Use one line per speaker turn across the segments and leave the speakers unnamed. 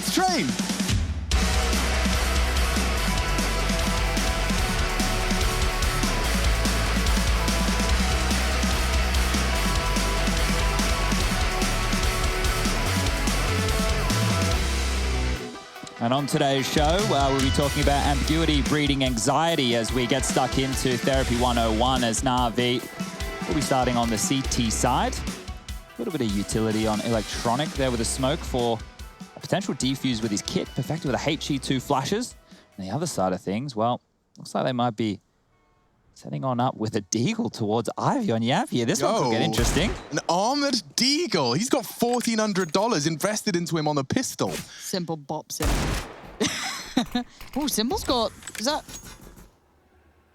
with Train.
And on today's show, we'll be talking about ambiguity breeding anxiety as we get stuck into Therapy 101 as Na'Vi. We'll be starting on the CT side. A little bit of utility on electronic there with a smoke for a potential defuse with his kit, perfected with a HE2 flashes. And the other side of things, well, looks like they might be setting on up with a Deagle towards Ivy on Yap here. This one could get interesting.
An armored Deagle. He's got $1,400 invested into him on the pistol.
Simple bops him. Oh, Simple's got... Is that...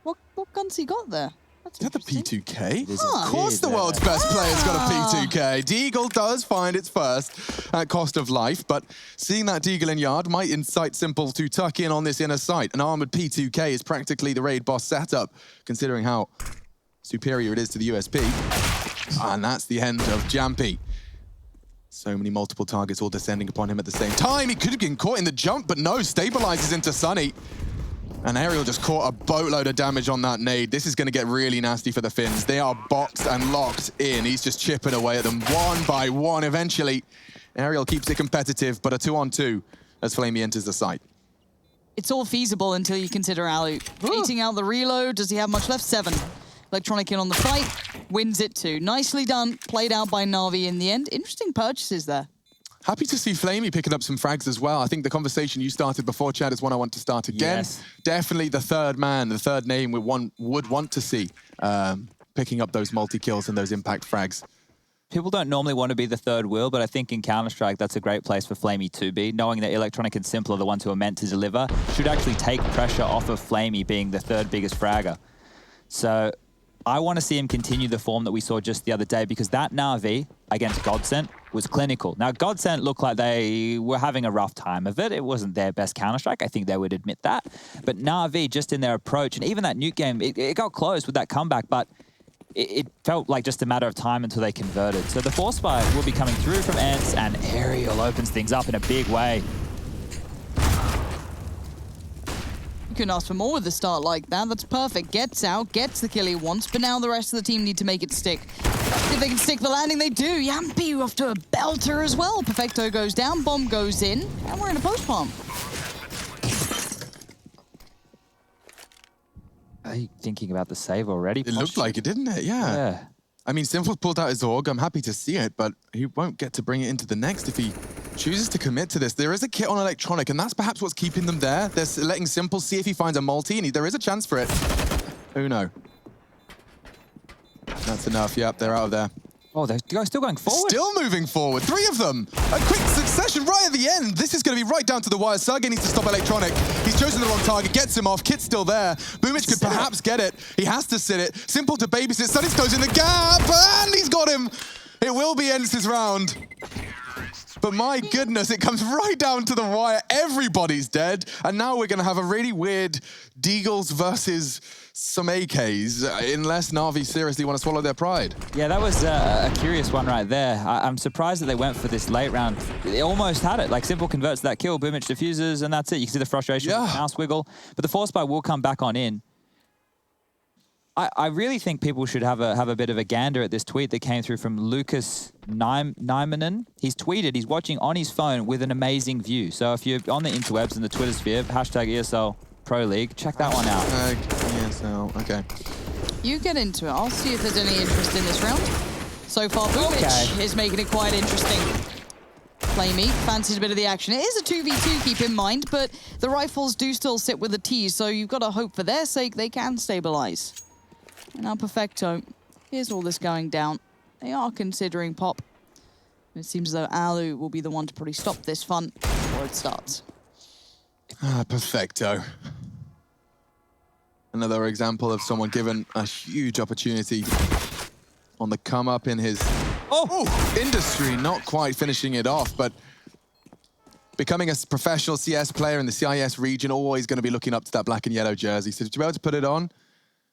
What gun's he got there? That's
Is that the P2K?
Huh.
Of course the world's best player's got a P2K. Deagle does find its first at cost of life, but seeing that Deagle in yard might incite Simple to tuck in on this inner site. An armored P2K is practically the raid boss setup, considering how superior it is to the USP. And that's the end of Jampy. So many multiple targets all descending upon him at the same time. He could have been caught in the jump, but no, stabilizes into Sunny. And Aerial just caught a boatload of damage on that nade. This is going to get really nasty for the Finns. They are boxed and locked in. He's just chipping away at them one by one. Eventually, Aerial keeps it competitive, but a 2-on-2 as Flamey enters the site.
It's all feasible until you consider Alu. Beating out the reload. Does he have much left? 7. Electronic in on the fight. Wins it too. Nicely done. Played out by Na'Vi in the end. Interesting purchases there.
Happy to see Flamey picking up some frags as well. I think the conversation you started before, Chad, is one I want to start again.
Yes.
Definitely the third man, the third name we would want to see picking up those multi-kills and those impact frags.
People don't normally want to be the third wheel, but I think in Counter-Strike, that's a great place for Flamey to be. Knowing that Electronic and Simple are the ones who are meant to deliver should actually take pressure off of Flamey being the third biggest fragger. So I want to see him continue the form that we saw just the other day, because that Na'Vi against Godsent was clinical. Now, Godsent looked like they were having a rough time of it. It wasn't their best Counter-Strike. I think they would admit that. But Na'Vi, just in their approach, and even that nuke game, it got close with that comeback, but it felt like just a matter of time until they converted. So the Force Spy will be coming through from ENCE, and Aerial opens things up in a big way.
Couldn't ask for more with a start like that. That's perfect. Gets out, gets the kill he wants, but now the rest of the team need to make it stick. If they can stick the landing, they do. Yampy off to a belter as well. Perfecto goes down, bomb goes in, and we're in a post-bomb.
Are you thinking about the save already?
It looked like it, didn't it? Yeah. I mean, Simple pulled out his AUG. I'm happy to see it, but he won't get to bring it into the next if he chooses to commit to this. There is a kit on Electronic, and that's perhaps what's keeping them there. They're letting Simple see if he finds a multi, and there is a chance for it. Who knows? That's enough. Yep, they're out of there.
Oh, they're still going forward.
Still moving forward. 3 of them. A quick succession right at the end. This is going to be right down to the wire. Sergey needs to stop Electronic. He's chosen the wrong target. Gets him off. Kit's still there. Boomich could perhaps get it. He has to sit it. Simple to babysit. Sunny's goes in the gap, and he's got him. It will be ENCE's round. But my goodness, it comes right down to the wire. Everybody's dead. And now we're going to have a really weird Deagles versus some AKs, unless Na'Vi seriously want to swallow their pride.
Yeah, that was a curious one right there. I'm surprised that they went for this late round. They almost had it. Like, Simple converts that kill, Boomich diffuses, and that's it. You can see the frustration with the mouse wiggle. But the Force Spy will come back on in. I really think people should have a bit of a gander at this tweet that came through from Lucas Naimanen. He's tweeted, he's watching on his phone with an amazing view. So if you're on the interwebs and the Twitter sphere, hashtag ESL Pro League, check that one out.
ESL, okay.
You get into it. I'll see if there's any interest in this round. So far, Boomich is making it quite interesting. Flamey fancies a bit of the action. It is a 2v2, keep in mind, but the rifles do still sit with the T's, so you've got to hope for their sake they can stabilize. And now Perfecto, here's all this going down. They are considering pop. It seems as though Alu will be the one to probably stop this fun before it starts.
Perfecto. Another example of someone given a huge opportunity on the come up in his industry, not quite finishing it off, but becoming a professional CS player in the CIS region, always going to be looking up to that black and yellow jersey. So to be able to put it on,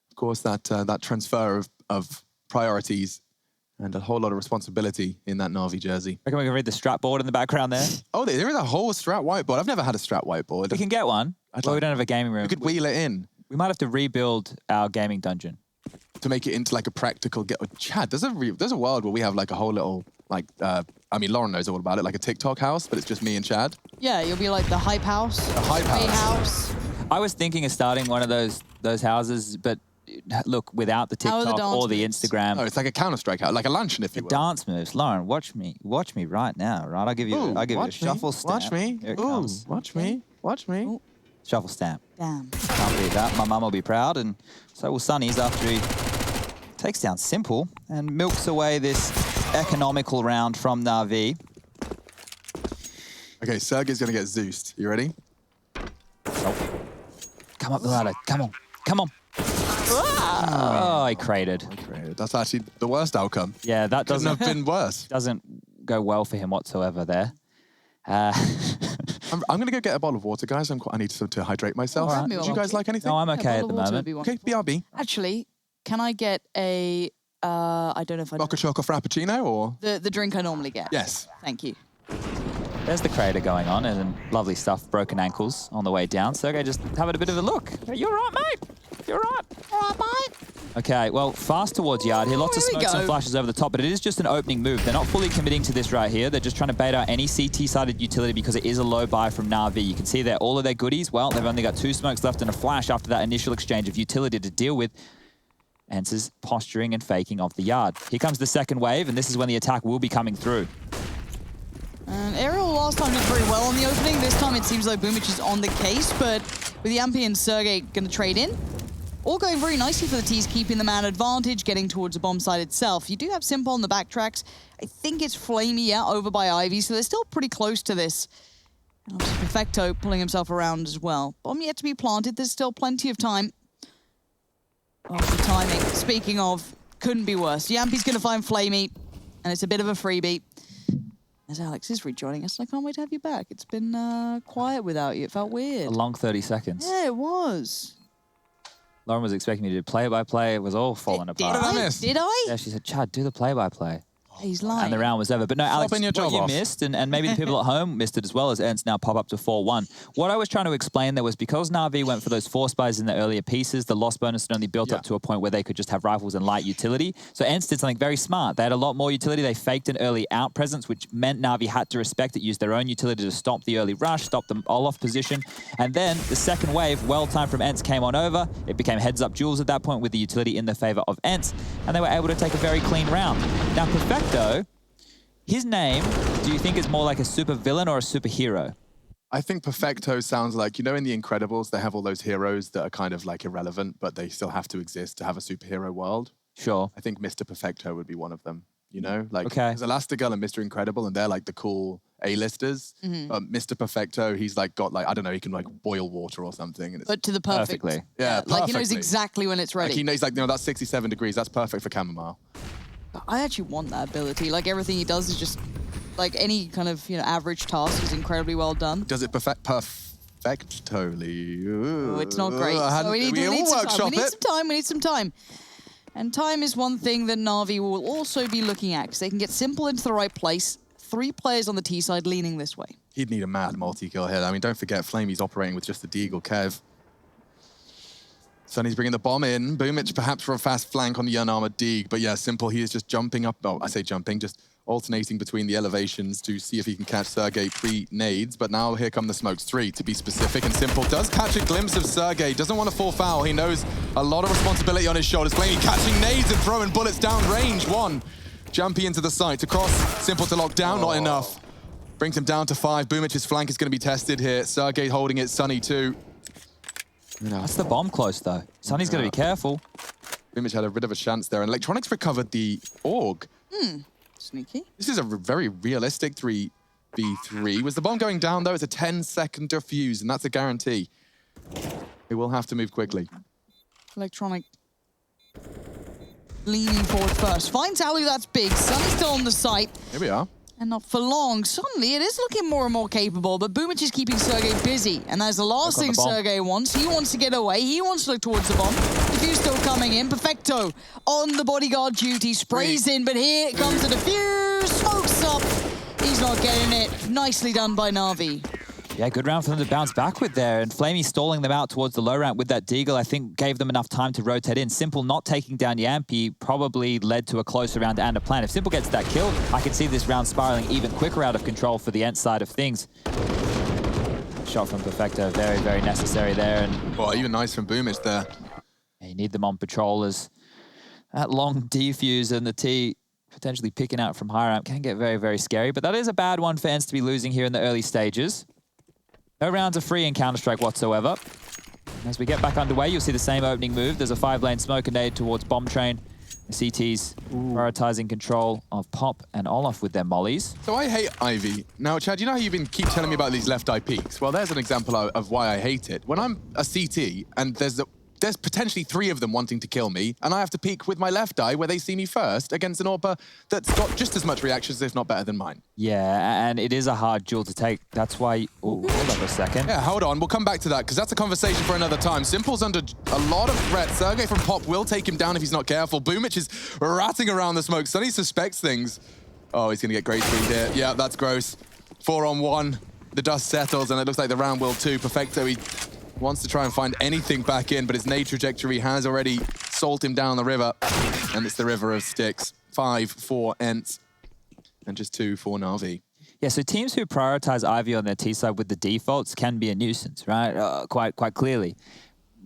of course, that transfer of priorities And a whole lot of responsibility in that Na'Vi jersey.
Reckon we can read the strat board in the background there?
Oh, there is a whole strat whiteboard. I've never had a strat whiteboard.
We can get one. Well, we don't have a gaming room.
We could wheel it in.
We might have to rebuild our gaming dungeon.
To make it into like a practical Chad, there's a world where we have like a whole little, like, I mean, Lauren knows all about it, like a TikTok house, but it's just me and Chad.
Yeah, you'll be like the hype house.
The hype house.
I was thinking of starting one of those houses, but look, without the TikTok or the Instagram.
Oh, it's like a Counter-Strike house, like a luncheon, if you will.
Dance moves. Lauren, watch me right now, right? I'll give you a shuffle stamp.
Watch me.
Here it
Ooh,
comes.
watch me. Watch me.
Ooh.
Shuffle stamp.
Damn.
Can't beat that. My mum will be proud, and so will Sonny's after he takes down Simple and milks away this economical round from Na'Vi.
Okay, Sergey's gonna get Zeused. You ready?
Nope. Come up the ladder. Come on. Come on. Oh, he crated.
That's actually the worst outcome.
Yeah, that
Couldn't have been worse.
doesn't go well for him whatsoever there.
I'm going to go get a bottle of water, guys. I need to hydrate myself.
All right.
Would you guys like anything?
No, I'm
A
okay at
bottle
the
of water
moment.
would be
Okay,
wonderful.
BRB.
Actually, can I get a, I don't know if I know.
Mocha Choco Frappuccino or?
The drink I normally get.
Yes.
Thank you.
There's the crater going on and lovely stuff, broken ankles on the way down. Sergey just having a bit of a look. You're right, mate. You're right.
All right, mate.
Okay, well, fast towards yard here. Lots of
Here we
smokes and
go.
flashes over the top, but it is just an opening move. They're not fully committing to this right here. They're just trying to bait out any CT-sided utility because it is a low buy from Na'Vi. You can see there all of their goodies. Well, they've only got 2 smokes left and a flash after that initial exchange of utility to deal with. ENCE's posturing and faking off the yard. Here comes the second wave, and this is when the attack will be coming through.
And Ariel last time did very well on the opening. This time it seems like Boomich is on the case, but with Yampi and Sergey going to trade in, all going very nicely for the T's, keeping the man advantage, getting towards the bomb site itself. You do have Simple on the backtracks. I think it's Flamey, yeah, over by Ivy, so they're still pretty close to this. And obviously Perfecto pulling himself around as well. Bomb yet to be planted, there's still plenty of time. Oh, the timing, speaking of, couldn't be worse. Yampi's going to find Flamey, and it's a bit of a freebie. As Alex is rejoining us, and I can't wait to have you back. It's been quiet without you. It felt weird.
A long 30 seconds.
Yeah, it was.
Lauren was expecting me to do play-by-play. It was all falling apart.
Did I?
Yeah, she said, Chad, do the play-by-play.
He's lying.
And the round was over. But no, Alex,
Flopping your
what
job
you
off.
missed, and maybe the people at home missed it as well, as ENCE now pop up to 4-1. What I was trying to explain there was because Na'Vi went for those force buys in the earlier pieces, the loss bonus had only built up to a point where they could just have rifles and light utility. So ENCE did something very smart. They had a lot more utility. They faked an early out presence, which meant Na'Vi had to respect it, use their own utility to stop the early rush, stop them all off position. And then the second wave, well-timed from ENCE, came on over. It became heads-up duels at that point with the utility in the favor of ENCE, and they were able to take a very clean round. Now, Perfecto, his name, do you think is more like a super villain or a superhero?
I think Perfecto sounds like, you know, in The Incredibles, they have all those heroes that are kind of like irrelevant, but they still have to exist to have a superhero world.
Sure.
I think Mr. Perfecto would be one of them, you know? Like,
Okay.
there's Elastigirl and Mr. Incredible, and they're like the cool A-listers. Mr. Perfecto, he's like got like, I don't know, he can like boil water or something. And it's,
But to the perfect.
Perfectly.
Yeah,
Like he knows
perfectly.
exactly when it's ready.
like he knows, like, no, that's 67 degrees. That's perfect for chamomile.
I actually want that ability. Like everything he does is just like any kind of, you know, average task is incredibly well done.
Does it perfectly?
Oh, it's not great. So we need some time. And time is one thing that Na'Vi will also be looking at because they can get Simple into the right place. 3 players on the T side leaning this way.
He'd need a mad multi-kill here. I mean, don't forget, Flamey's operating with just the Deagle Kev. Sonny's bringing the bomb in. Boomich perhaps for a fast flank on the unarmored Deeg. But yeah, Simple, he is just jumping up. Oh, I say jumping, just alternating between the elevations to see if he can catch Sergey pre-nades. But now here come the smokes. 3 to be specific. And Simple does catch a glimpse of Sergey. Doesn't want to fall foul. He knows a lot of responsibility on his shoulders. Flamey catching nades and throwing bullets down range. 1. Jumpy into the site. Across. Simple to lock down. Not enough. Brings him down to 5. Boomich's flank is going to be tested here. Sergey holding it. Sonny 2.
That's the bomb close, though. Sonny's got to be careful.
Boomich had a bit of a chance there, and Electronics recovered the AUG.
Sneaky.
This is a very realistic 3v3. Was the bomb going down, though? It's a 10-second defuse, and that's a guarantee. It will have to move quickly.
Electronic leaning forward first. Finds Alu, that's big. Sonny's still on the site.
Here we are.
And not for long. Suddenly, it is looking more and more capable, but Boomich is keeping Sergey busy. And that's the last thing Sergey wants. He wants to get away. He wants to look towards the bomb. Diffuse still coming in. Perfecto on the bodyguard duty. Sprays in, but here comes the Diffuse. Smokes up. He's not getting it. Nicely done by Na'Vi.
Yeah, good round for them to bounce back with there. And Flamey stalling them out towards the low ramp with that Deagle, I think gave them enough time to rotate in. Simple not taking down Yampi probably led to a closer round and a plan. If Simple gets that kill, I can see this round spiraling even quicker out of control for the ENCE side of things. Shot from Perfecto, very, very necessary there. And
well, even nice from Boomich there.
You need them on patrol as that long defuse and the T potentially picking out from high ramp can get very, very scary. But that is a bad one for ENCE to be losing here in the early stages. No rounds are free in Counter-Strike whatsoever. As we get back underway, you'll see the same opening move. There's a 5-lane smoke and nade towards Bomb Train. The CTs prioritizing control of Pop and Olaf with their mollies.
So I hate Ivy. Now, Chad, you know how you've been keep telling me about these left eye peaks? Well, there's an example of why I hate it. When I'm a CT and there's potentially 3 of them wanting to kill me, and I have to peek with my left eye where they see me first against an AWPer that's got just as much reactions, if not better than mine.
Yeah, and it is a hard duel to take. That's why... hold up a second.
Yeah, hold on. We'll come back to that, because that's a conversation for another time. Simple's under a lot of threat. Sergey from Pop will take him down if he's not careful. Boomich is ratting around the smoke. Sonny suspects things. Oh, he's going to get great speed here. Yeah, that's gross. 4-on-1. The dust settles, and it looks like the round will too. Perfecto, he wants to try and find anything back in, but his nade trajectory has already salted him down the river. And it's the river of sticks. 5 for ENCE, and just 2 for Na'Vi.
Yeah, so teams who prioritize Ivy on their T side with the defaults can be a nuisance, right? Quite clearly.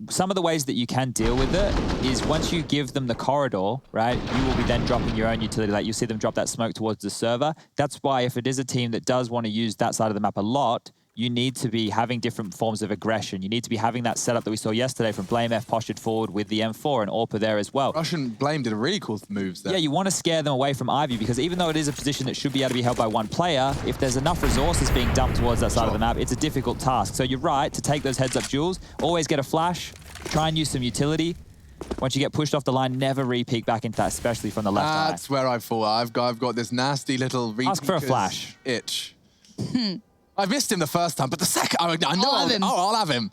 Some of the ways that you can deal with it is once you give them the corridor, right, you will be then dropping your own utility. Like you see them drop that smoke towards the server. That's why if it is a team that does want to use that side of the map a lot, you need to be having different forms of aggression. You need to be having that setup that we saw yesterday from Blame F postured forward with the M4 and AWPer there as well.
Russian Blame did a really cool moves there.
Yeah, you want to scare them away from Ivy because even though it is a position that should be able to be held by one player, if there's enough resources being dumped towards that side of the map, it's a difficult task. So you're right to take those heads-up duels, always get a flash, try and use some utility. Once you get pushed off the line, never re-peek back into that, especially from the left eye.
That's where I fall. I've got this nasty little
ask for a flash
itch. I missed him the first time, but the second, I know I'll have him.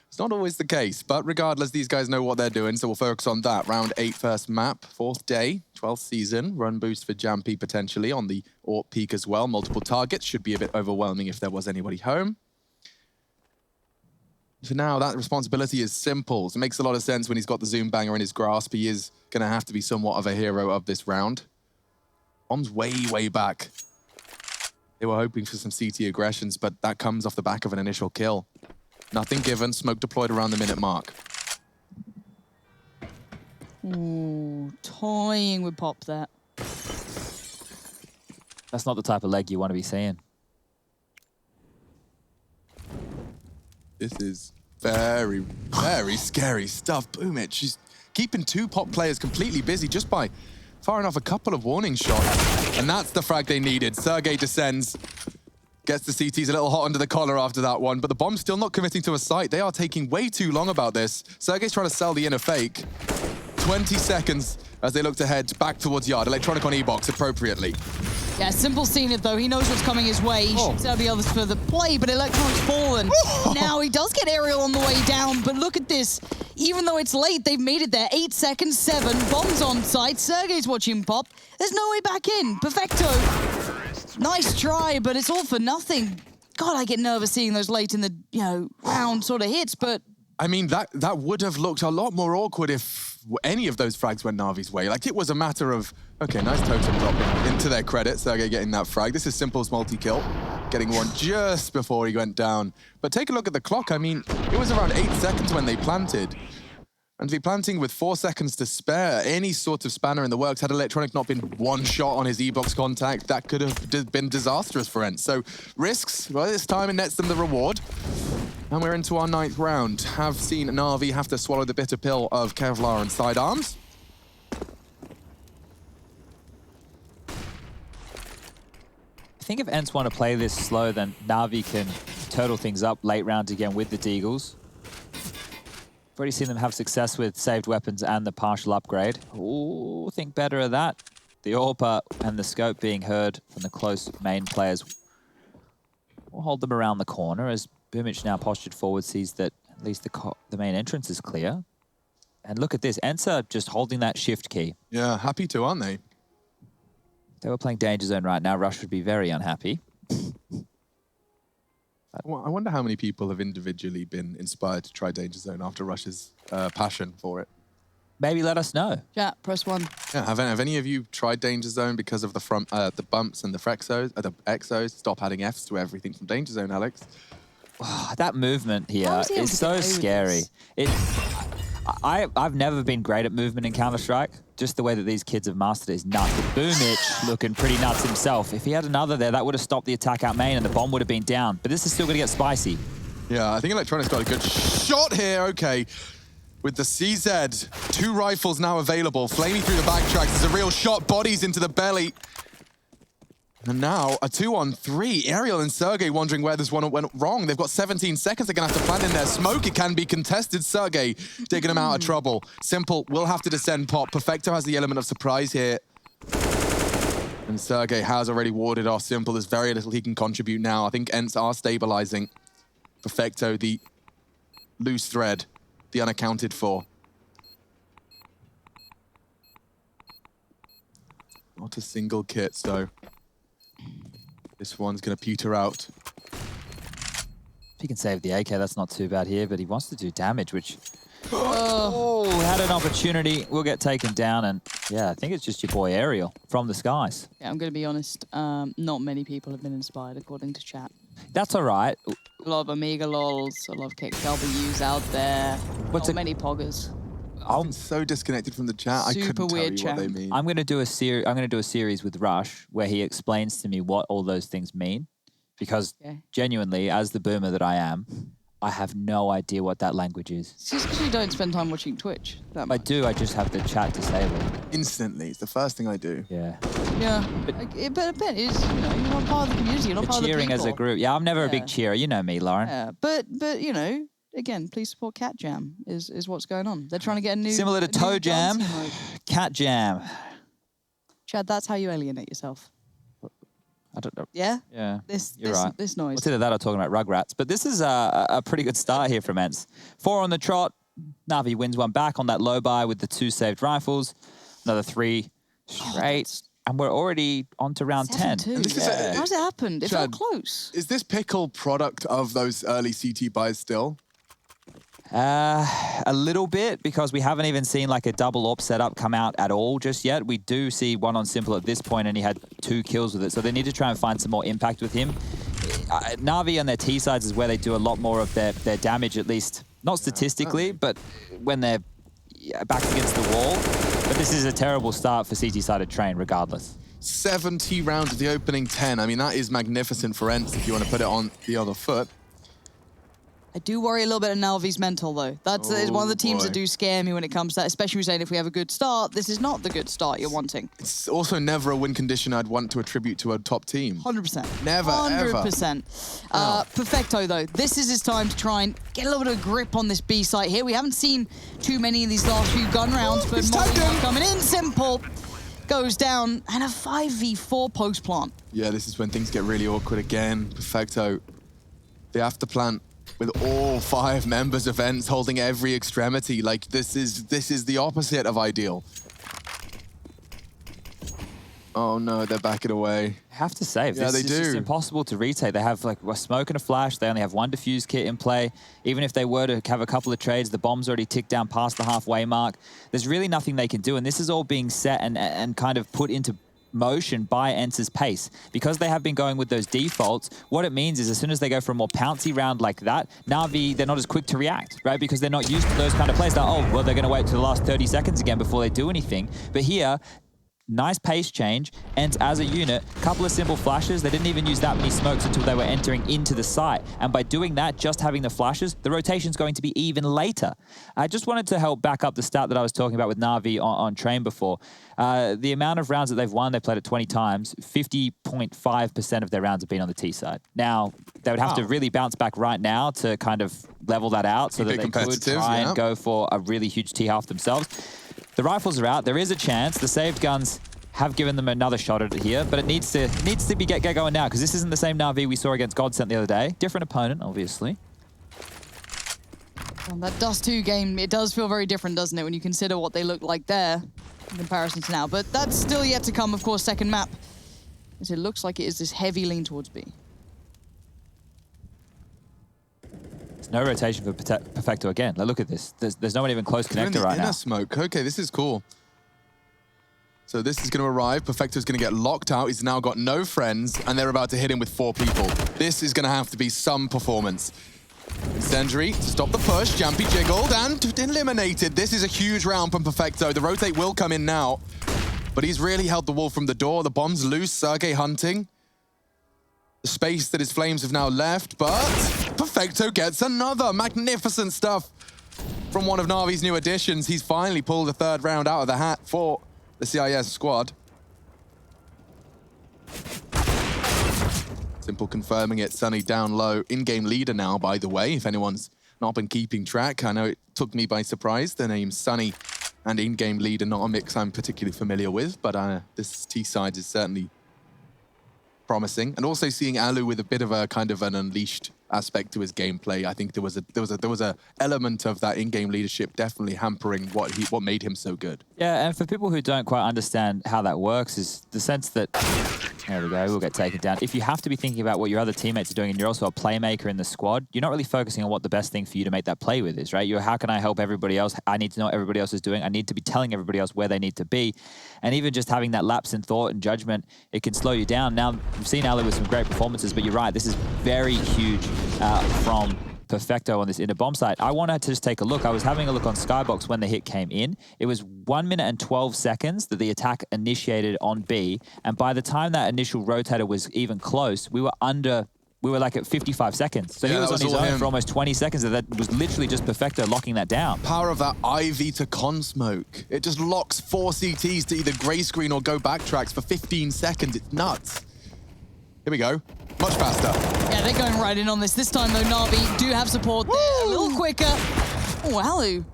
It's not always the case, but regardless, these guys know what they're doing, so we'll focus on that. Round 8 first map, 4th day, 12th season. Run boost for Jampy potentially on the AWP peak as well. Multiple targets, should be a bit overwhelming if there was anybody home. For now, that responsibility is simple. So it makes a lot of sense when he's got the Zoom banger in his grasp. He is going to have to be somewhat of a hero of this round. Bomb's way back. They were hoping for some CT aggressions, but that comes off the back of an initial kill. Nothing given, smoke deployed around the minute mark.
Ooh, toying with Pop there.
That's not the type of leg you want to be seeing.
This is very scary stuff. Boomich, she's keeping 2 Pop players completely busy just by firing off a couple of warning shots. And that's the frag they needed. Sergey descends, gets the CTs a little hot under the collar after that one, but the bomb's still not committing to a site. They are taking way too long about this. Sergey's trying to sell the inner fake. 20 seconds as they look to head back towards Yard. Electronic on E-Box appropriately.
Yeah, Simple seen it though. He knows what's coming his way. He shoots out the others for the play, but Electronic's fallen. Now he does get aerial on the way down, but look at this. Even though it's late, they've made it there. 8 seconds, 7. Bombs on site. Sergey's watching Pop. There's no way back in. Perfecto. Nice try, but it's all for nothing. God, I get nervous seeing those late in the round sort of hits, but
I mean, that would have looked a lot more awkward if any of those frags went Na'Vi's way. Like, it was a matter of, okay, nice totem drop into their credit, Sergey getting that frag. This is Simple's multi-kill, getting one just before he went down. But take a look at the clock. I mean, it was around 8 seconds when they planted. And to be planting with 4 seconds to spare, any sort of spanner in the works, had Electronic not been one shot on his E-Box contact, that could have been disastrous for ENCE. So risks, well, this time it nets them the reward. And we're into our 9th round. Have seen Na'Vi have to swallow the bitter pill of Kevlar and sidearms.
I think if ENCE want to play this slow, then Na'Vi can turtle things up late rounds again with the Deagles. I've already seen them have success with saved weapons and the partial upgrade. Ooh, think better of that. The AWPer and the scope being heard from the close main players will hold them around the corner as Boomich now postured forward, sees that at least the main entrance is clear. And look at this, ENCE just holding that shift key.
Yeah, happy to, aren't they?
If they were playing Danger Zone right now, Rush would be very unhappy.
I wonder how many people have individually been inspired to try Danger Zone after Rush's passion for it.
Maybe let us know.
Yeah, press 1.
Yeah, have any of you tried Danger Zone because of the bumps and the the exos? Stop adding Fs to everything from Danger Zone, Alex.
That movement here is so scary. I've never been great at movement in Counter-Strike. Just the way that these kids have mastered it is nuts. Boomich looking pretty nuts himself. If he had another there, that would have stopped the attack out main and the bomb would have been down. But this is still going to get spicy.
Yeah, I think Electronic's got a good shot here. Okay. With the CZ, 2 rifles now available. Flamey through the backtracks. There's a real shot. Bodies into the belly. And now a 2-on-3. Ariel and Sergey wondering where this one went wrong. They've got 17 seconds. They're going to have to plan in their smoke. It can be contested. Sergey digging him out of trouble. Simple will have to descend pop. Perfecto has the element of surprise here. And Sergey has already warded off Simple. There's very little he can contribute now. I think ENCE are stabilizing. Perfecto, the loose thread, the unaccounted for. Not a single kit, so this one's going to peter out.
If he can save the AK, that's not too bad here, but he wants to do damage, which... Oh, had an opportunity. Will get taken down, and yeah, I think it's just your boy Ariel from the skies.
Yeah, I'm going to be honest. Not many people have been inspired, according to chat.
That's all right.
A lot of Amiga lols, a lot of KXWs out there. Not many poggers.
I'm so disconnected from the chat. I couldn't tell you what they mean.
I'm going to do a series with Rush where he explains to me what all those things mean, because genuinely, as the boomer that I am, I have no idea what that language is.
It's just because you don't spend time watching Twitch that much.
I do. I just have the chat disabled.
Instantly, it's the first thing I do.
Yeah.
Yeah, but a bit is, you know, you're not part of the community. You're not part of the people.
Cheering as a group. Yeah, I'm never a big cheerer. You know me, Lauren.
Yeah, but you know. Again, please support Cat Jam is what's going on. They're trying to get a new...
Similar to Toe Jam, Cat Jam.
Chad, that's how you alienate yourself.
I don't know.
Yeah?
Yeah,
this noise.
It's either that or talking about Rugrats. But this is a pretty good start here from ENCE. 4 on the trot. Na'Vi wins one back on that low buy with the 2 saved rifles. Another 3 straight. And we're already on to round 10.
How's it happened? It
Chad,
felt close.
Is this pickle product of those early CT buys still?
A little bit, because we haven't even seen like a double AWP setup come out at all just yet. We do see one on Simple at this point, and he had 2 kills with it. So they need to try and find some more impact with him. Na'Vi on their T sides is where they do a lot more of their damage, at least not statistically, but when they're back against the wall. But this is a terrible start for CT-sided Train, regardless.
70 rounds of the opening 10. I mean, that is magnificent for ENCE if you want to put it on the other foot.
I do worry a little bit of Na'Vi's mental, though. That's one of the teams that do scare me when it comes to that, especially saying if we have a good start, this is not the good start you're wanting.
It's also never a win condition I'd want to attribute to a top team.
100%.
Never,
100%. Perfecto, though. This is his time to try and get a little bit of grip on this B site here. We haven't seen too many of these last few gun rounds, but Molly coming in. Simple goes down, and a 5v4 post plant.
Yeah, this is when things get really awkward again. Perfecto. They have to plant with all 5 members of ENCE holding every extremity. Like, this is the opposite of ideal. Oh no, they're backing away.
Have to save.
Yeah,
this
they
is
do.
just impossible to retake. They have like a smoke and a flash. They only have 1 defuse kit in play. Even if they were to have a couple of trades, the bomb's already ticked down past the halfway mark. There's really nothing they can do, and this is all being set and kind of put into motion by ENCE's pace. Because they have been going with those defaults, what it means is as soon as they go for a more pouncy round like that, Na'Vi, they're not as quick to react, right? Because they're not used to those kind of plays. They're, oh, well, they're going to wait till the last 30 seconds again before they do anything. But here, nice pace change, and as a unit, couple of simple flashes. They didn't even use that many smokes until they were entering into the site. And by doing that, just having the flashes, the rotation's going to be even later. I just wanted to help back up the stat that I was talking about with Na'Vi on Train before. The amount of rounds that they've won, they played it 20 times, 50.5% of their rounds have been on the T side. Now, they would have to really bounce back right now to kind of level that out so that they could try and go for a really huge T half themselves. The rifles are out. There is a chance. The saved guns have given them another shot at it here, but it needs to get going now, because this isn't the same Na'Vi we saw against Godsent the other day. Different opponent, obviously.
Well, that Dust 2 game, it does feel very different, doesn't it, when you consider what they look like there in comparison to now. But that's still yet to come, of course, second map. As it looks like it is this heavy lean towards B.
There's no rotation for Perfecto again. Like, look at this. There's no one even close connector right now.
Inner smoke. Okay, this is cool. So this is going to arrive. Perfecto's going to get locked out. He's now got no friends, and they're about to hit him with 4 people. This is going to have to be some performance. Incendiary to stop the push. Jampy jiggled and eliminated. This is a huge round from Perfecto. The rotate will come in now, but he's really held the wall from the door. The bomb's loose. Sergey hunting the space that his flames have now left, but Perfecto gets another. Magnificent stuff from one of Na'Vi's new additions. He's finally pulled a 3rd round out of the hat for the CIS squad. Simple confirming it. Sunny down low. In-game leader now, by the way, if anyone's not been keeping track. I know it took me by surprise. The names Sunny and in-game leader, not a mix I'm particularly familiar with, but this T-side is certainly promising. And also seeing Alu with a bit of a kind of an unleashed aspect to his gameplay. I think there was a element of that in-game leadership definitely hampering what made him so good.
Yeah, and for people who don't quite understand how that works, is the sense that, there we go, we'll get taken down. If you have to be thinking about what your other teammates are doing and you're also a playmaker in the squad, you're not really focusing on what the best thing for you to make that play with is, right? How can I help everybody else? I need to know what everybody else is doing. I need to be telling everybody else where they need to be. And even just having that lapse in thought and judgment, it can slow you down. Now, we've seen Ali with some great performances, but you're right, this is very huge from Perfecto on this inner bomb site. I wanted to just take a look. I was having a look on Skybox when the hit came in. It was 1 minute and 12 seconds that the attack initiated on B. And by the time that initial rotator was even close, we were like at 55 seconds. So he was on his own for almost 20 seconds. And that was literally just Perfecto locking that down.
Power of that IV to con smoke. It just locks 4 CTs to either gray screen or go backtracks for 15 seconds. It's nuts. Here we go. Much faster.
Yeah, they're going right in on this. This time, though, Na'Vi do have support there. A little quicker. Oh, Alu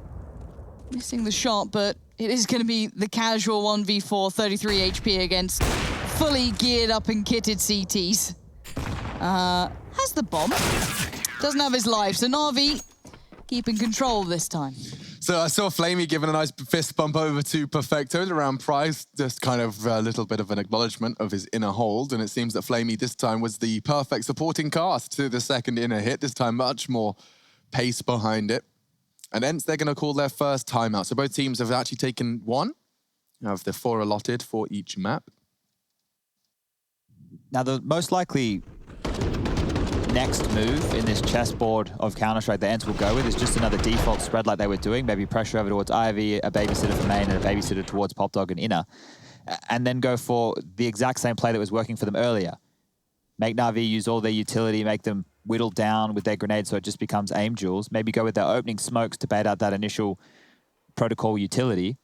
missing the shot, but it is going to be the casual 1v4, 33 HP against fully geared up and kitted CTs. Has the bomb. Doesn't have his life, so Na'Vi keeping control this time.
So I saw Flamey giving a nice fist bump over to Perfecto around Price, just kind of a little bit of an acknowledgement of his inner hold, and it seems that Flamey this time was the perfect supporting cast to the second inner hit, this time much more pace behind it. And hence they're going to call their first timeout. So both teams have actually taken 1 of the 4 allotted for each map.
Now the most likely next move in this chessboard of Counter-Strike that ENCE will go with is just another default spread like they were doing, maybe pressure over towards Ivy, a babysitter for main, and a babysitter towards Pop Dog and inner, and then go for the exact same play that was working for them earlier. Make Na'Vi use all their utility, make them whittle down with their grenades so it just becomes aim duels, maybe go with their opening smokes to bait out that initial protocol utility.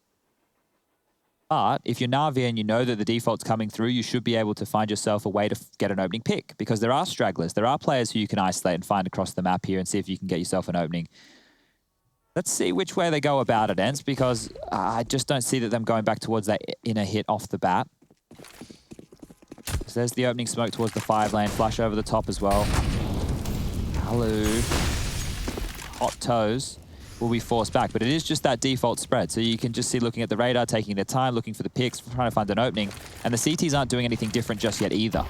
But if you're Na'Vi and you know that the default's coming through, you should be able to find yourself a way to get an opening pick, because there are stragglers. There are players who you can isolate and find across the map here and see if you can get yourself an opening. Let's see which way they go about it, ENCE, because I just don't see that them going back towards that inner hit off the bat. So there's the opening smoke towards the 5 lane, flush over the top as well. Alu, hot toes will be forced back, but it is just that default spread. So you can just see looking at the radar, taking their time, looking for the picks, trying to find an opening. And the CTs aren't doing anything different just yet either.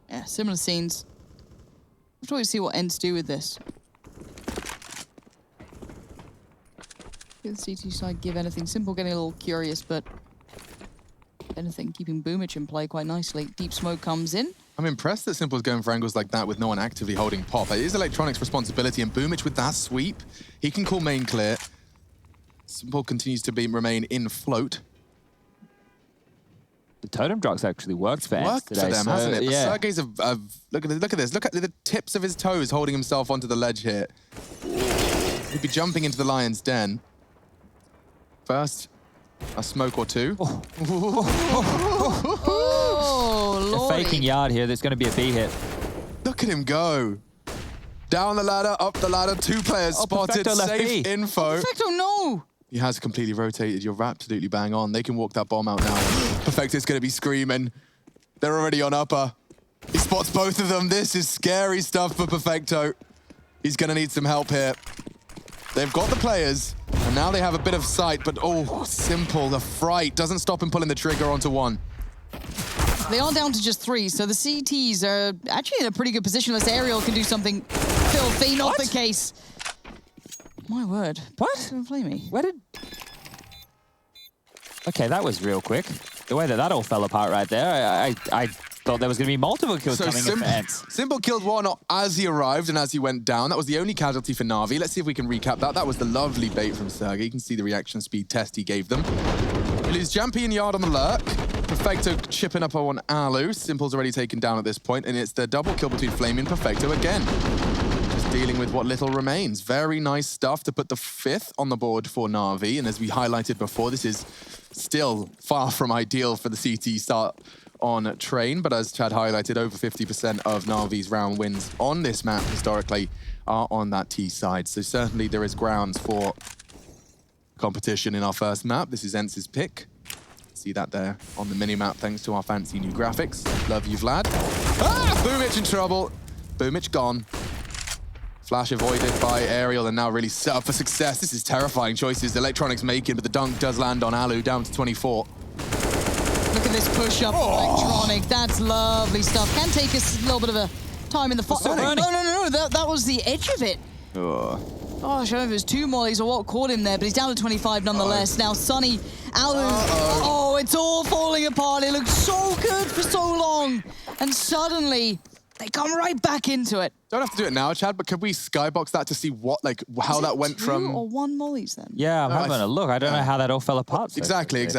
Yeah, similar scenes. Let's wait to see what ENCE do with this. Did the CT side give anything? Simple getting a little curious, but anything keeping Boomich in play quite nicely. Deep smoke comes in.
I'm impressed that Simple's going for angles like that with no one actively holding Pop. It is Electronic's responsibility, and Boomich with that sweep, he can call main clear. Simple continues to remain in float.
The totem drugs actually worked for ENCE today.
For them, hasn't it?
Yeah.
Sergey's look at this. Look at the tips of his toes holding himself onto the ledge here. He'd be jumping into the lion's den. First, a smoke or two.
Oh, Lordy.
A faking yard here. There's going to be a B hit.
Look at him go. Down the ladder, up the ladder, 2 players spotted,
Perfecto left
safe
B.
info.
Perfecto, no!
He has completely rotated. You're absolutely bang on. They can walk that bomb out now. Perfecto's going to be screaming. They're already on upper. He spots both of them. This is scary stuff for Perfecto. He's going to need some help here. They've got the players, and now they have a bit of sight, but oh, Simple, the fright doesn't stop him pulling the trigger onto 1.
They are down to just 3, so the CTs are actually in a pretty good position unless Aerial can do something filthy, not the case. My word.
What?
Flamey.
Where did... Okay, that was real quick. The way that all fell apart right there, I thought there was going to be multiple kills coming in for ENCE.
Simple killed 1 as he arrived and as he went down. That was the only casualty for Na'Vi. Let's see if we can recap that. That was the lovely bait from Sergey. You can see the reaction speed test he gave them. You lose Jumpy and Yard on the lurk. Perfecto chipping up on Alu. Simple's already taken down at this point, and it's the double kill between Flamey and Perfecto again. Just dealing with what little remains. Very nice stuff to put the 5th on the board for Na'Vi, and as we highlighted before, this is still far from ideal for the CT start on Train, but as Chad highlighted, over 50% of Na'Vi's round wins on this map historically are on that T side. So certainly there is grounds for competition in our first map. This is ENCE's pick. See that there on the mini-map thanks to our fancy new graphics. Love you, Vlad. Ah! Boomich in trouble. Boomich gone. Flash avoided by Aerial and now really set up for success. This is terrifying choices Electronics making, but the dunk does land on Alu, down to 24.
Look at this push-up Electronic. That's lovely stuff. Can take us a little bit of a time in the fight. No. That was the edge of it. Gosh, I don't know if it was 2 mollies or what caught him there, but he's down to 25 nonetheless. Now, Sunny, Alu. Oh, it's all falling apart. It looked so good for so long. And suddenly, they come right back into it.
Don't have to do it now, Chad, but could we skybox that to see what, like, how that went from...
2 or 1 mollies then?
Yeah, I'm having a look. I don't know how that all fell apart.
Exactly. Let's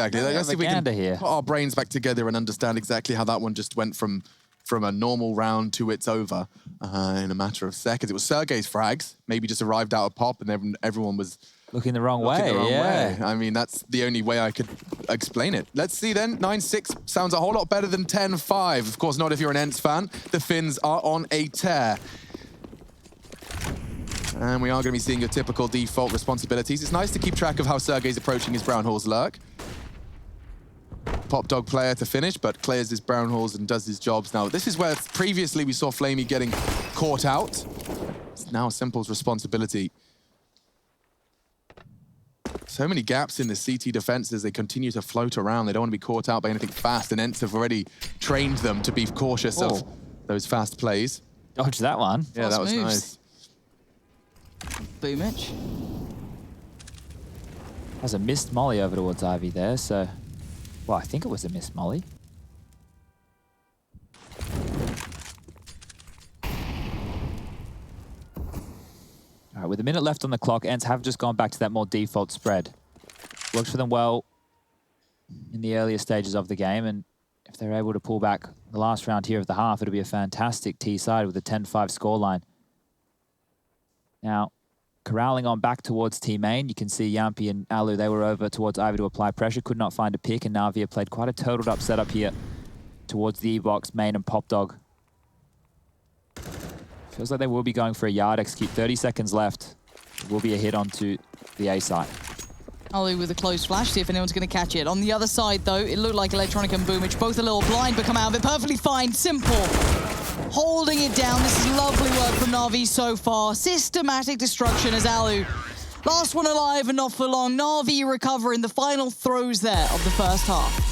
see if we can put our brains back together and understand exactly how that one just went from a normal round to it's over in a matter of seconds. It was Sergey's frags, maybe just arrived out of pop and everyone was
looking the wrong way.
I mean, that's the only way I could explain it. Let's see then. 9-6 sounds a whole lot better than 10-5. Of course, not if you're an ENCE fan. The Finns are on a tear. And we are going to be seeing your typical default responsibilities. It's nice to keep track of how Sergey's approaching his Brown Halls lurk. Pop dog player to finish, but clears his Brown Halls and does his jobs. Now, this is where previously we saw Flamey getting caught out. It's now Simple's responsibility. So many gaps in the CT defense as they continue to float around. They don't want to be caught out by anything fast, and ENCE have already trained them to be cautious of those fast plays.
Dodge that one.
Yeah, that was nice.
Boomich.
There's a missed molly over towards Ivy there, so... Well, I think it was a missed molly. All right, with a minute left on the clock, ENCE have just gone back to that more default spread. Worked for them well in the earlier stages of the game, and if they're able to pull back the last round here of the half, it'll be a fantastic T side with a 10-5 scoreline. Now, corralling on back towards T main, you can see Yampi and Alu, they were over towards Ivy to apply pressure, could not find a pick, and Na'Vi played quite a totaled up setup here towards the E-box, main and Pop Dog. Feels like they will be going for a yard execute. 30 seconds left. It will be a hit onto the A site.
Alu with a close flash, see if anyone's going to catch it. On the other side, though, it looked like Electronic and Boomich both a little blind, but come out of it perfectly fine. Simple. Holding it down. This is lovely work from Na'Vi so far. Systematic destruction as Alu. Last one alive and not for long. Na'Vi recover in the final throws there of the first half.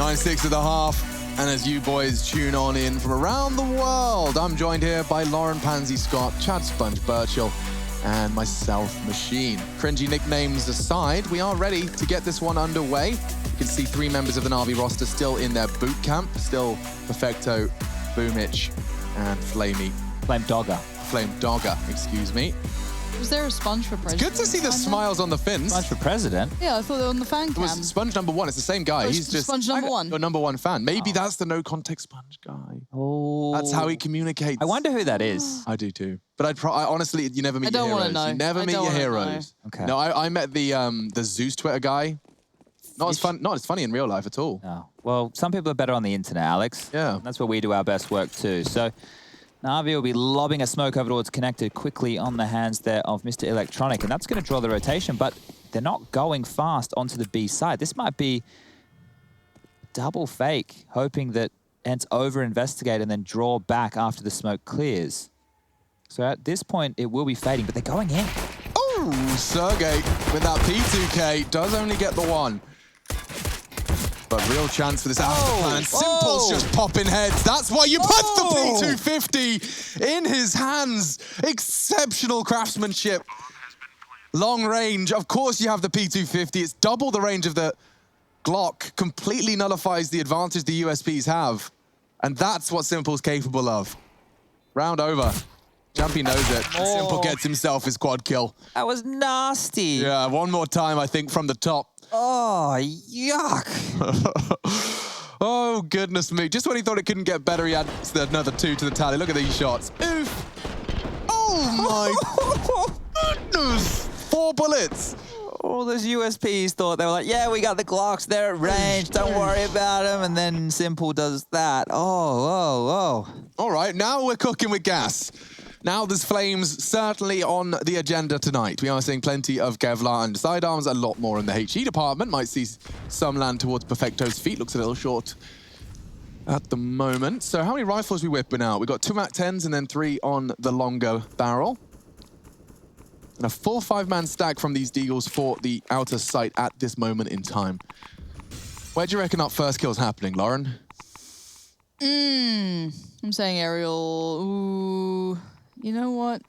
9-6 of the half. And as you boys tune on in from around the world, I'm joined here by Lauren Pansy Scott, Chad Sponge Birchall, and myself, Machine. Cringy nicknames aside, we are ready to get this one underway. You can see 3 members of the Na'Vi roster still in their boot camp. Still Perfecto, Boomich, and Flamey.
Flame Dogger.
Flame Dogger, excuse me.
Was there a Sponge for president?
Good to see the smiles on the fins.
Sponge for president?
Yeah, I thought they were on the fan
It
cam.
was Sponge number 1. It's the same guy.
Oh,
He's just
Sponge number 1.
your number 1 fan. Maybe that's the no context Sponge guy.
Oh.
That's how he communicates.
I wonder who that is.
I do too. But I honestly, you never meet your
don't wanna
heroes.
know.
You never
I
meet
don't
your
wanna
heroes.
know. Okay.
No, I met the Zeus Twitter guy. Not as funny in real life at all.
Oh. Well, some people are better on the internet, Alex.
Yeah.
That's where we do our best work too. So Na'Vi will be lobbing a smoke over towards connected quickly on the hands there of Mr. Electronic, and that's going to draw the rotation, but they're not going fast onto the B side. This might be double fake, hoping that ENCE over-investigate and then draw back after the smoke clears. So at this point, it will be fading, but they're going in.
Oh, Sergey with that P2K does only get the 1. But real chance for this Alpha plan. Simple's just popping heads. That's why you put the P250 in his hands. Exceptional craftsmanship. Long range. Of course you have the P250. It's double the range of the Glock. Completely nullifies the advantage the USPs have. And that's what Simple's capable of. Round over. Jumpy knows it. Simple gets himself his quad kill.
That was nasty.
Yeah, one more time, I think, from the top.
Oh, yuck.
Oh, goodness me. Just when he thought it couldn't get better, he had another 2 to the tally. Look at these shots. Oof. Oh, my goodness. 4 bullets.
All those USPs thought, they were like, yeah, we got the Glocks, they're at range, don't worry about them. And then Simple does that. Oh.
All right, now we're cooking with gas. Now there's flames certainly on the agenda tonight. We are seeing plenty of Kevlar and sidearms, a lot more in the HE department. Might see some land towards Perfecto's feet. Looks a little short at the moment. So how many rifles are we whipping out? We've got 2 MAC-10s and then 3 on the longer barrel. And a full 5-man stack from these Deagles for the outer sight at this moment in time. Where do you reckon that first kill's happening, Lauren?
I'm saying aerial. Ooh. You know what?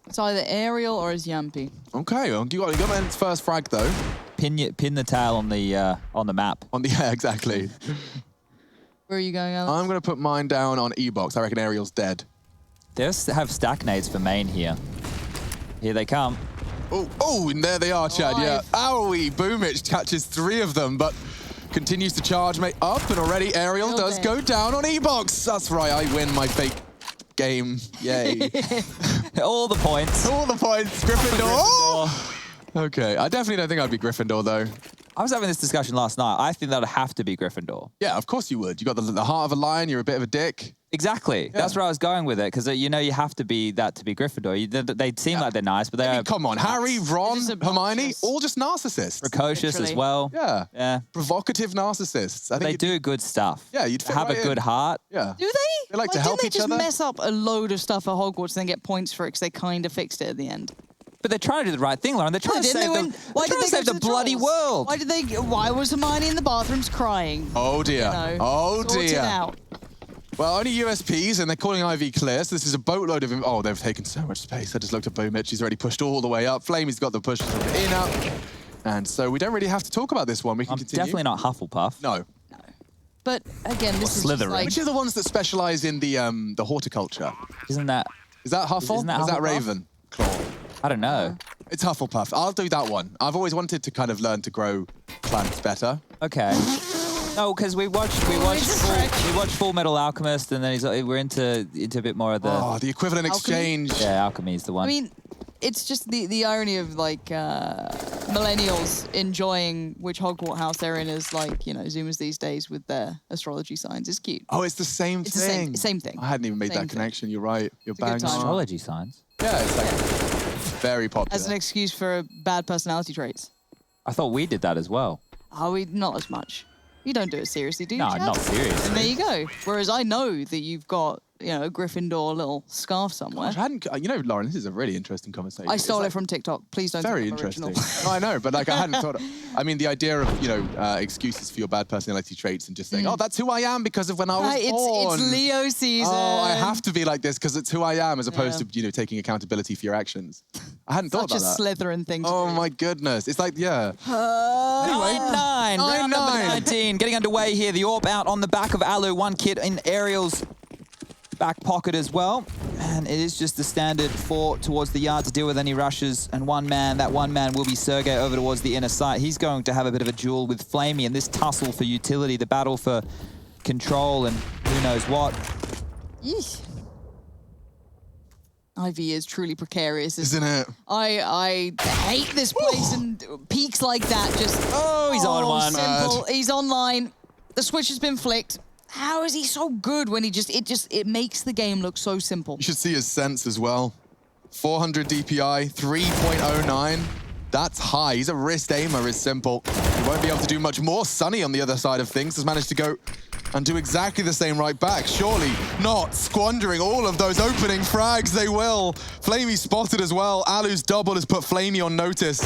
It's either aerial or it's Yampy.
Okay, well, you got Ence's first frag though.
Pin the tail on the map.
Yeah, exactly.
Where are you going, Alex?
I'm gonna put mine down on E-box. I reckon aerial's dead.
They have stack nades for main here. Here they come.
Oh, and there they are, Chad. Yeah. Owie, Boomich catches 3 of them, but continues to charge mate up, and already aerial does go down on E-box. That's right. I win my fake game. Yay.
All the points.
All the points. Gryffindor. Okay, I definitely don't think I'd be Gryffindor, though.
I was having this discussion last night. I think that would have to be Gryffindor.
Yeah, of course you would. You got the heart of a lion. You're a bit of a dick.
Exactly. Yeah. That's where I was going with it, because you know you have to be that to be Gryffindor. They seem like they're nice, but they are...
Come on, Harry, Ron, Hermione, all just narcissists.
Precocious as well.
Yeah. Provocative narcissists. I think
they do good stuff.
Yeah, you'd fit
have
right
a good heart.
Yeah.
Do they?
They like to help each other.
Didn't they just mess up a load of stuff at Hogwarts and then get points for it because they kind of fixed it at the end?
But they're trying to do the right thing, Lauren. They're trying to save the bloody world.
Why was Hermione in the bathrooms crying?
Oh dear.
You know,
oh
sort it
dear.
out.
Well, only USPs, and they're calling IV clear, so this is a boatload of... Oh, they've taken so much space. I just looked at Boomich. He's already pushed all the way up. Flamey's got the push in up. And so we don't really have to talk about this one. We can continue.
Definitely not Hufflepuff.
No.
But again, this is
Slytherin.
like...
Which are the ones that specialize in the horticulture?
Isn't that...
Is that Huffle?
Isn't that
Is that
Hufflepuff?
Ravenclaw?
I don't know.
It's Hufflepuff. I'll do that one. I've always wanted to kind of learn to grow plants better.
Okay. No, because we watched Full Metal Alchemist, and then we're into a bit more of the...
Oh, the equivalent exchange.
Yeah, alchemy is the one.
I mean, it's just the irony of like millennials enjoying which Hogwarts house they're in as like, you know, Zoomers these days with their astrology signs is cute.
Oh, it's the same thing.
The same thing.
I hadn't even made that connection. You're right. You're bang on.
Astrology signs?
Yeah, it's like very popular.
As an excuse for bad personality traits.
I thought we did that as well.
Oh, not as much. You don't do it seriously, do you?
No,
Chad?
not seriously.
And there you go. Whereas I know that you've got you know, a Gryffindor little scarf somewhere.
Gosh, I hadn't, you know, Lauren, this is a really interesting conversation.
I stole it from TikTok. Please don't.
Very
think I'm
interesting.
original.
I know, but like I hadn't thought. I mean, the idea of excuses for your bad personality traits and just saying, "Oh, that's who I am because of when I was born."
It's Leo season.
Oh, I have to be like this because it's who I am, as opposed to taking accountability for your actions. I hadn't thought about that.
Such a Slytherin thing.
Oh my goodness! It's like
Anyway, 9-9, round number 19, getting underway here. The AWP out on the back of Alu, one kid in Ariel's back pocket as well. And it is just the standard 4 towards the yard to deal with any rushes. And one man, that one man will be Sergey over towards the inner site. He's going to have a bit of a duel with Flamey and this tussle for utility, the battle for control and who knows what.
Yeesh. IV is truly precarious,
isn't it?
I hate this place and peaks like that just...
Oh, he's on one.
Simple. He's online. The switch has been flicked. How is he so good when it makes the game look so simple?
You should see his sense as well. 400 DPI, 3.09. That's high. He's a wrist aimer, is simple. He won't be able to do much more. Sunny on the other side of things has managed to go and do exactly the same right back. Surely not squandering all of those opening frags. They will. Flamey spotted as well. Alu's double has put Flamey on notice.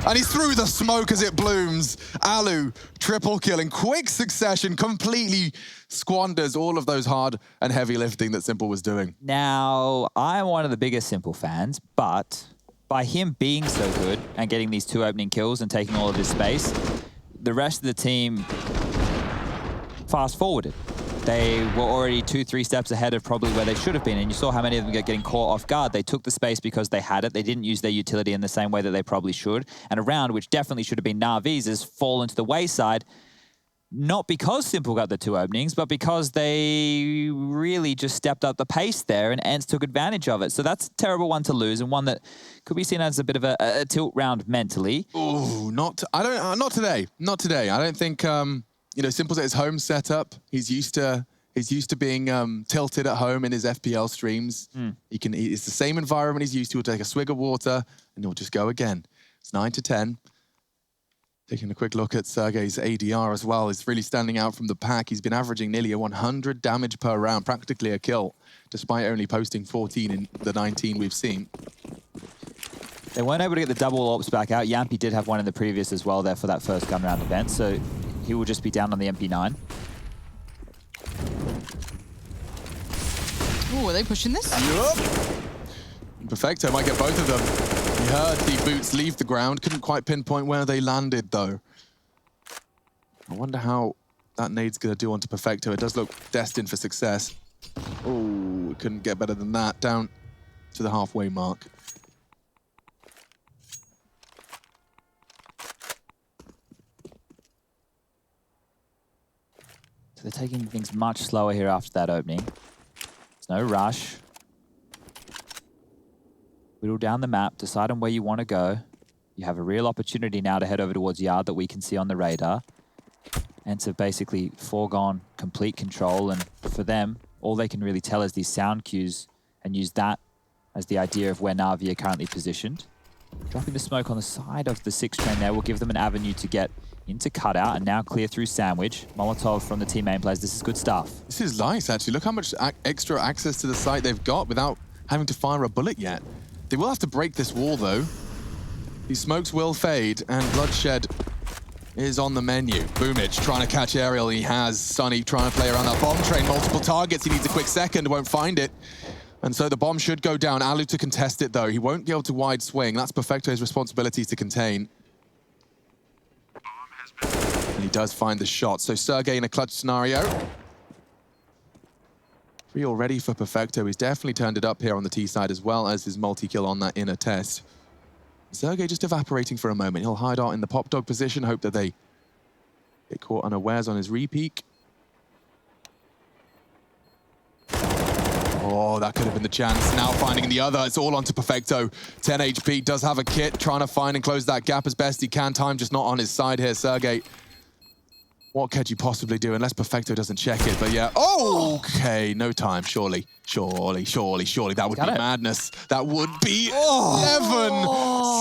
And he's through the smoke as it blooms. Alu, triple kill in quick succession, completely squanders all of those hard and heavy lifting that Simple was doing.
Now, I'm one of the biggest Simple fans, but by him being so good and getting these 2 opening kills and taking all of this space, the rest of the team fast-forwarded. They were already 2-3 steps ahead of probably where they should have been, and you saw how many of them got getting caught off guard. They took the space because they had it. They didn't use their utility in the same way that they probably should. And a round, which definitely should have been Na'Vi's, has fallen to the wayside, not because Simple got the 2 openings, but because they really just stepped up the pace there, and ENCE took advantage of it. So that's a terrible one to lose, and one that could be seen as a bit of a tilt round mentally.
Oh, not today. Not today. I don't think. Simple's at his home setup. He's used to being tilted at home in his FPL streams. It's the same environment he's used to. He'll take a swig of water and he'll just go again. It's 9-10. Taking a quick look at Sergey's ADR as well. He's really standing out from the pack. He's been averaging nearly 100 damage per round, practically a kill, despite only posting 14 in the 19 we've seen.
They weren't able to get the double AWPs back out. Yampy did have one in the previous as well there for that first gun round event, so he will just be down on the MP9.
Oh, are they pushing this?
Yup. Perfecto might get both of them. He heard the boots leave the ground. Couldn't quite pinpoint where they landed, though. I wonder how that nade's going to do onto Perfecto. It does look destined for success. Oh, couldn't get better than that. Down to the halfway mark.
So they're taking things much slower here after that opening. There's no rush. Whittle down the map, decide on where you want to go. You have a real opportunity now to head over towards Yard that we can see on the radar. ENCE have basically foregone complete control, and for them, all they can really tell is these sound cues and use that as the idea of where Na'Vi are currently positioned. Dropping the smoke on the side of the 6 train there will give them an avenue to get into cutout and now clear through sandwich. Molotov from the team main players. This is good stuff.
This is nice, actually. Look how much extra access to the site they've got without having to fire a bullet yet. They will have to break this wall, though. These smokes will fade, and Bloodshed is on the menu. Boomage trying to catch Ariel. He has Sunny trying to play around that bomb train. Multiple targets. He needs a quick second. Won't find it. And so the bomb should go down. Alu to contest it, though. He won't be able to wide swing. That's Perfecto's responsibility to contain. And he does find the shot. So Sergey in a clutch scenario. 3 already for Perfecto. He's definitely turned it up here on the T side as well as his multi-kill on that inner test. Sergey just evaporating for a moment. He'll hide out in the pop dog position, hope that they get caught unawares on his repeak. Oh, that could have been the chance. Now finding the other. It's all onto Perfecto. 10 HP, does have a kit, trying to find and close that gap as best he can. Time just not on his side here, Sergey. What could you possibly do unless Perfecto doesn't check it? But yeah, okay, no time, surely. Surely. That would be madness. That would be heaven.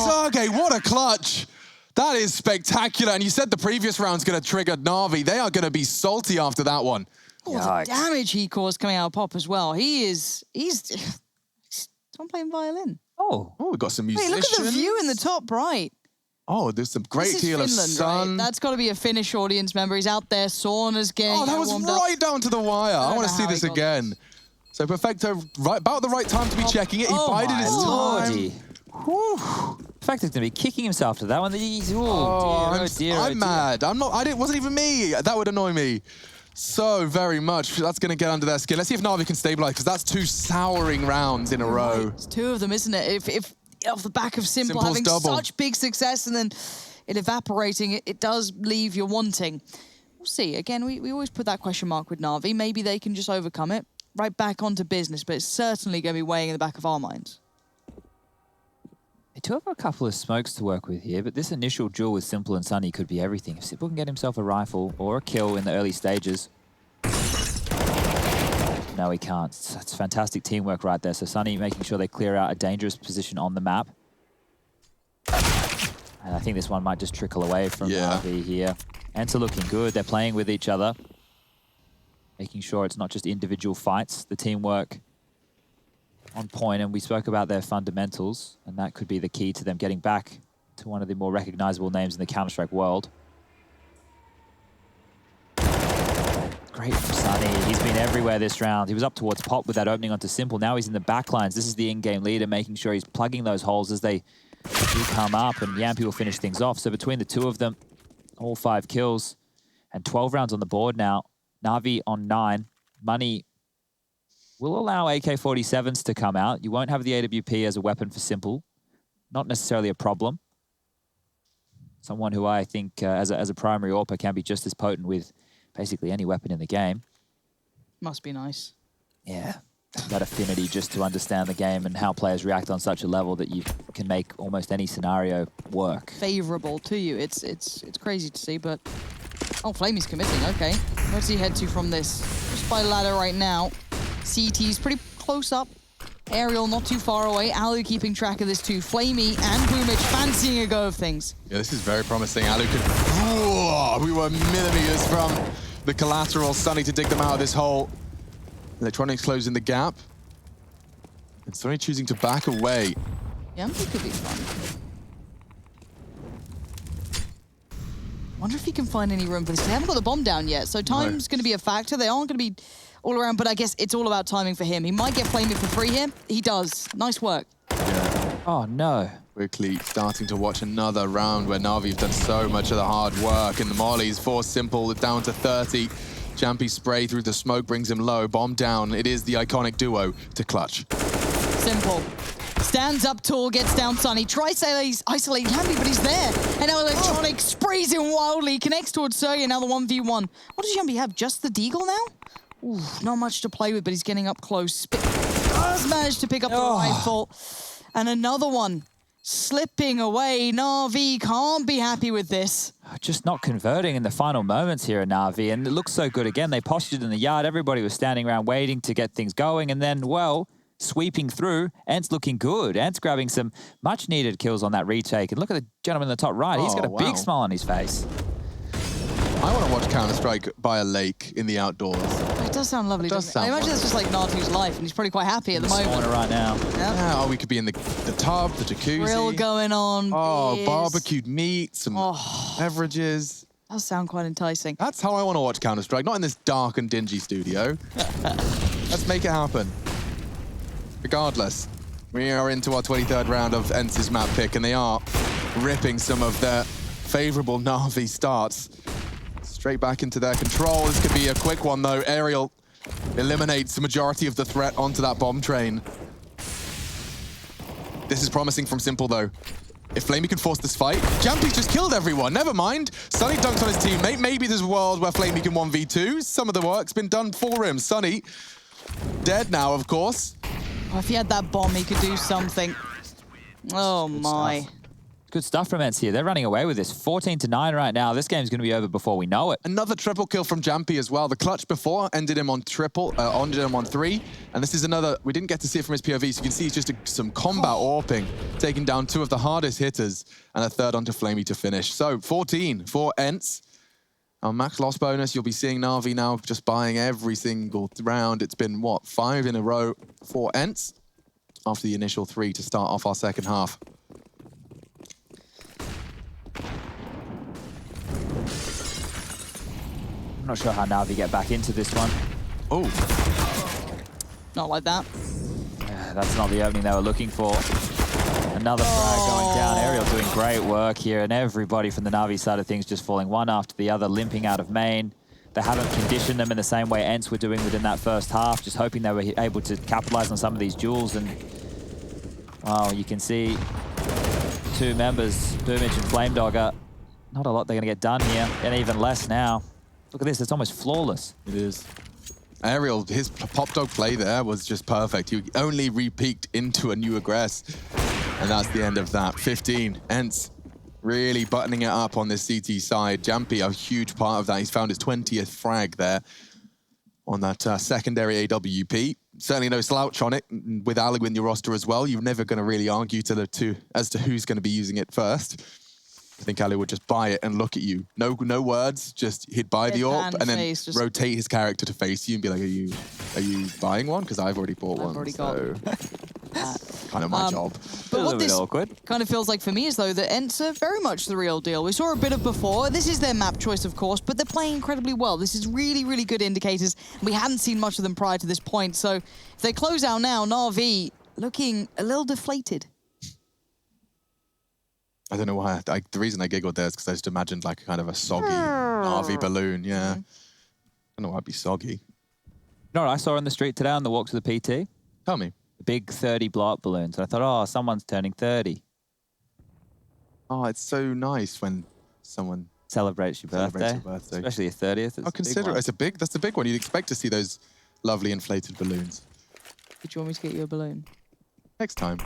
Sergey, what a clutch. That is spectacular. And you said the previous round's going to trigger Na'Vi. They are going to be salty after that one.
Oh, the damage he caused coming out of Pop as well. He's someone playing violin.
Oh, we've got some musicians.
Wait, look at the view in the top right.
Oh, there's some great deal of sun.
Right? That's got to be a Finnish audience member. He's out there. Sauna's getting
that was right down to the wire. I want to see this again. So Perfecto, about the right time to be checking it. He bided his time.
Perfecto's gonna be kicking himself to that one.
I'm mad. It wasn't even me. That would annoy me so very much. That's gonna get under their skin. Let's see if Na'Vi can stabilize, because that's 2 souring rounds in a row.
It's 2 of them, isn't it? If off the back of Simple having such big success and then it evaporating, it does leave you wanting. We'll see. Again, we always put that question mark with Na'Vi. Maybe they can just overcome it. Right back onto business, but it's certainly going to be weighing in the back of our minds.
They do have a couple of smokes to work with here, but this initial duel with Simple and Sunny could be everything. If Simple can get himself a rifle or a kill in the early stages. No, he can't. That's fantastic teamwork right there. So Sunny making sure they clear out a dangerous position on the map. And I think this one might just trickle away from Na'Vi here. ENCE looking good. They're playing with each other. Making sure it's not just individual fights. The teamwork on point, and we spoke about their fundamentals, and that could be the key to them getting back to one of the more recognizable names in the Counter-Strike world. Great from Sunny. He's been everywhere this round. He was up towards Pop with that opening onto Simple. Now he's in the backlines. This is the in-game leader, making sure he's plugging those holes as they do come up, and Yampi will finish things off. So between the 2 of them, all 5 kills and 12 rounds on the board now. Na'Vi on 9. Money will allow AK-47s to come out. You won't have the AWP as a weapon for Simple. Not necessarily a problem. Someone who I think as a primary AWPer can be just as potent with basically any weapon in the game.
Must be nice.
Yeah. That affinity just to understand the game and how players react on such a level that you can make almost any scenario work.
Favorable to you. It's crazy to see, but... Oh, Flamey's committing, okay. Where's he head to from this? Just by ladder right now. CT's pretty close up. Aerial not too far away. Alu keeping track of this too. Flamey and Boomich fancying a go of things.
Yeah, this is very promising. Alu could... Whoa, we were millimeters from the collateral. Sunny to dig them out of this hole. Electronics closing the gap. And Sunny choosing to back away.
Yampi could be fun. Wonder if he can find any room for this. They haven't got the bomb down yet, so time's going to be a factor. They aren't going to be all around, but I guess it's all about timing for him. He might get Flamey for free here. He does. Nice work.
Yeah.
Oh, no.
Quickly starting to watch another round where Na'Vi have done so much of the hard work, and the mollies force Simple down to 30. Jampy spray through the smoke brings him low. Bomb down. It is the iconic duo to clutch.
Simple. Stands up tall, gets down Sunny, tries to isolate Yampi, but he's there. And now Electronic sprays him wildly, connects towards Sergey, now the 1v1. What does Yampi have, just the Deagle now? Ooh, not much to play with, but he's getting up close. Does manage to pick up the rifle. And another one slipping away. Na'Vi can't be happy with this.
Just not converting in the final moments here at Na'Vi, and it looks so good again. They postured in the yard, everybody was standing around waiting to get things going, and then, well, sweeping through. ENCE looking good. ENCE grabbing some much-needed kills on that retake. And look at the gentleman in the top right. He's got a big smile on his face.
I want to watch Counter-Strike by a lake in the outdoors.
It does sound lovely, doesn't it? I imagine that's just like Natu's life, and he's probably quite happy at the moment.
Right now.
Yep.
Yeah, we could be in the tub, the jacuzzi.
Grill going on.
Oh, barbecued meat, some beverages.
Does sound quite enticing.
That's how I want to watch Counter-Strike, not in this dark and dingy studio. Let's make it happen. Regardless, we are into our 23rd round of ENCE's map pick, and they are ripping some of their favorable Na'Vi starts straight back into their control. This could be a quick one, though. Aerial eliminates the majority of the threat onto that bomb train. This is promising from Simple, though. If Flamey can force this fight, Jampy's just killed everyone. Never mind. Sunny dunks on his teammate. Maybe there's a world where Flamey can 1v2. Some of the work's been done for him. Sunny dead now, of course.
Oh, if he had that bomb, he could do something. Oh, my.
Good stuff from ENCE here. They're running away with this. 14-9 right now. This game's going to be over before we know it.
Another triple kill from Jampy as well. The clutch before ended him on ended him on 3. And this is another, we didn't get to see it from his POV, so you can see it's just some combat AWPing, taking down 2 of the hardest hitters, and a third onto Flamey to finish. So 14 for ENCE. Our max loss bonus, you'll be seeing Na'Vi now just buying every single round. It's been, what, 5 in a row for ENCE after the initial 3 to start off our second half.
I'm not sure how Na'Vi get back into this one.
Oh.
Not like that.
Yeah, that's not the opening they were looking for. Another frag going down. Aerial doing great work here, and everybody from the Na'Vi side of things just falling one after the other, limping out of main. They haven't conditioned them in the same way ENCE were doing within that first half, just hoping they were able to capitalize on some of these duels. And, wow, you can see 2 members, Boomage and Flamedogger. Not a lot they're going to get done here, and even less now. Look at this, it's almost flawless.
It is. Aerial, his pop dog play there was just perfect. He only re-peeked into a new aggress. And that's the end of that. 15, ENCE really buttoning it up on this CT side. Jampy, a huge part of that. He's found his 20th frag there on that secondary AWP. Certainly no slouch on it. With Ali in your roster as well, you're never going to really argue as to who's going to be using it first. I think Ali would just buy it and look at you. No words, just he'd buy the AWP and then rotate his character to face you and be like, are you buying one? Because I've already bought one.
Already got
kind of my job.
But what this
awkward.
kind of feels like for me is, though, that ENCE are very much the real deal. We saw a bit of before. This is their map choice, of course, but they're playing incredibly well. This is really, really good indicators. We hadn't seen much of them prior to this point. So if they close out now, Na'Vi looking a little deflated.
I don't know why. The reason I giggled there is because I just imagined like kind of a soggy Na'Vi balloon. Yeah. I don't know why it'd be soggy.
You know what I saw on the street today on the walk to the PT?
Tell me.
The big 30 blow-up balloons. And I thought, oh, someone's turning 30.
Oh, it's so nice when someone
Celebrates your birthday. Especially your 30th.
Oh, consider it. That's a big one. You'd expect to see those lovely inflated balloons.
Did you want me to get you a balloon?
Next time.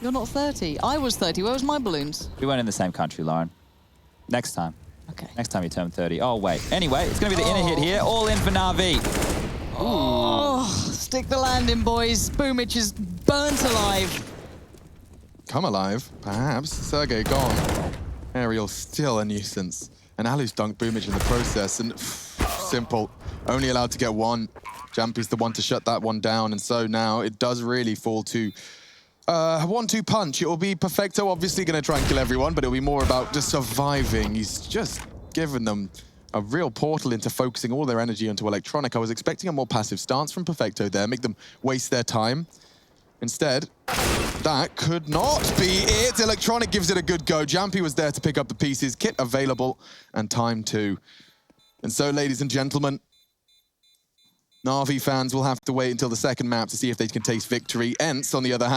You're not 30. I was 30. Where was my balloons?
We weren't in the same country, Lauren. Next time.
Okay.
Next time you turn 30. Oh, wait. Anyway, it's going to be the inner hit here. All in for Na'Vi.
Oh, stick the landing, boys. Boomage is burnt alive.
Come alive, perhaps. Sergey gone. Aerial still a nuisance. And Alu's dunked Boomage in the process. And simple. Only allowed to get one. Jampy's the one to shut that one down. And so now it does really fall to 1-2 punch. It will be Perfecto obviously going to try and kill everyone, but it'll be more about just surviving. He's just given them a real portal into focusing all their energy onto Electronic. I was expecting a more passive stance from Perfecto there, make them waste their time. Instead, that could not be it. Electronic gives it a good go. Jampy was there to pick up the pieces, kit available, and time too. And so, ladies and gentlemen, Na'Vi fans will have to wait until the second map to see if they can taste victory. ENCE, on the other hand,